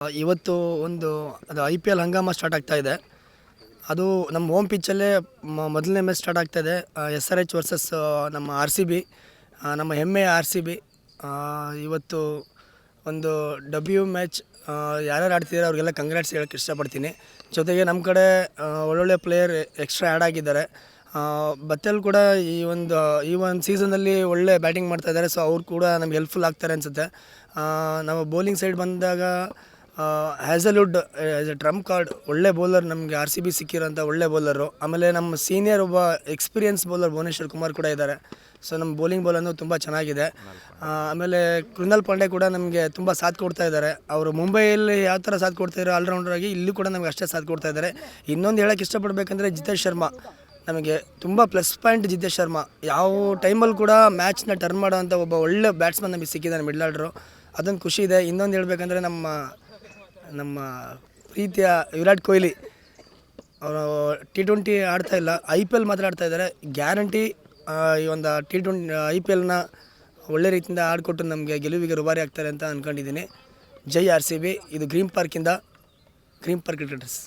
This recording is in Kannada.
ಇವತ್ತು ಒಂದು ಅದು IPL ಹಂಗಾಮ ಸ್ಟಾರ್ಟ್ ಆಗ್ತಾ ಇದೆ. ಅದು ನಮ್ಮ ಹೋಮ್ ಪಿಚ್ಚಲ್ಲೇ ಮೊದಲನೇ ಮ್ಯಾಚ್ ಸ್ಟಾರ್ಟ್ ಆಗ್ತಾ ಇದೆ. SRH ವರ್ಸಸ್ ನಮ್ಮ RCB, ನಮ್ಮ ಹೆಮ್ಮೆಯ RCB. ಇವತ್ತು ಒಂದು ಮ್ಯಾಚ್. ಯಾರ್ಯಾರು ಆಡ್ತಿದ್ದಾರೆ ಅವ್ರಿಗೆಲ್ಲ ಕಂಗ್ರಾಟ್ಸ್ ಹೇಳೋಕ್ಕೆ ಇಷ್ಟಪಡ್ತೀನಿ. ಜೊತೆಗೆ ನಮ್ಮ ಕಡೆ ಒಳ್ಳೊಳ್ಳೆ ಪ್ಲೇಯರ್ ಎಕ್ಸ್ಟ್ರಾ ಆ್ಯಡ್ ಆಗಿದ್ದಾರೆ. ಬತ್ತಲ್ ಕೂಡ ಈ ಒಂದು ಸೀಸನಲ್ಲಿ ಒಳ್ಳೆ ಬ್ಯಾಟಿಂಗ್ ಮಾಡ್ತಾ ಇದ್ದಾರೆ. ಸೊ ಅವ್ರು ಕೂಡ ನಮ್ಗೆ ಹೆಲ್ಪ್ಫುಲ್ ಆಗ್ತಾರೆ ಅನಿಸುತ್ತೆ. ನಾವು ಬೌಲಿಂಗ್ ಸೈಡ್ ಬಂದಾಗ Hazlewood as A Trump card, ಒಳ್ಳೆ ಬೌಲರ್ ನಮಗೆ RCB ಸಿಕ್ಕಿರೋಂಥ ಒಳ್ಳೆ ಬೌಲರು. ಆಮೇಲೆ ನಮ್ಮ ಸೀನಿಯರ್ ಒಬ್ಬ ಎಕ್ಸ್ಪೀರಿಯನ್ಸ್ ಬೌಲರ್ ಭುವನೇಶ್ವರ್ ಕುಮಾರ್ ಕೂಡ ಇದ್ದಾರೆ. ಸೊ ನಮ್ಮ ಬೌಲಿಂಗ್ ಬೌಲನ್ನು ತುಂಬ ಚೆನ್ನಾಗಿದೆ. ಆಮೇಲೆ ಕೃಣಾಲ್ ಪಾಂಡೆ ಕೂಡ ನಮಗೆ ತುಂಬ ಸಾಥ್ ಕೊಡ್ತಾ ಇದ್ದಾರೆ. ಅವರು ಮುಂಬೈಯಲ್ಲಿ ಯಾವ ಥರ ಸಾಥ್ ಕೊಡ್ತಾಯಿದ್ರು ಆಲ್ರೌಂಡರ್ ಆಗಿ, ಇಲ್ಲಿ ಕೂಡ ನಮಗೆ ಅಷ್ಟೇ ಸಾಥ್ ಕೊಡ್ತಾ ಇದ್ದಾರೆ. ಇನ್ನೊಂದು ಹೇಳೋಕ್ಕೆ ಇಷ್ಟಪಡಬೇಕಂದ್ರೆ ಜಿತೇಶ್ ಶರ್ಮಾ ನಮಗೆ ತುಂಬ ಪ್ಲಸ್ ಪಾಯಿಂಟ್. ಜಿತೇಶ್ ಶರ್ಮಾ ಯಾವ ಟೈಮಲ್ಲಿ ಕೂಡ ಮ್ಯಾಚ್ನ ಟರ್ನ್ ಮಾಡೋವಂಥ ಒಬ್ಬ ಒಳ್ಳೆ ಬ್ಯಾಟ್ಸ್ಮನ್ ನಮಗೆ ಸಿಕ್ಕಿದ್ದಾನೆ, ಮಿಡ್ಲ್ ಆರ್ಡ್ರು. ಅದೊಂದು ಖುಷಿ ಇದೆ. ಇನ್ನೊಂದು ಹೇಳ್ಬೇಕಂದ್ರೆ ನಮ್ಮ ಪ್ರೀತಿಯ ವಿರಾಟ್ ಕೊಹ್ಲಿ ಅವರು T20 ಆಡ್ತಾ ಇಲ್ಲ, IPL ಮಾತ್ರ ಆಡ್ತಾ ಇದ್ದಾರೆ. ಗ್ಯಾರಂಟಿ ಈ ಒಂದು T20 IPLನ ಒಳ್ಳೆ ರೀತಿಯಿಂದ ಆಡಿಕೊಟ್ಟು ನಮಗೆ ಗೆಲುವಿಗೆ ರುಬಾರಿ ಆಗ್ತಾರೆ ಅಂತ ಅಂದ್ಕೊಂಡಿದ್ದೀನಿ. ಜೈ RCB. ಇದು ಗ್ರೀನ್ ಪಾರ್ಕ್ ಕ್ರಿಕೆಟರ್ಸ್.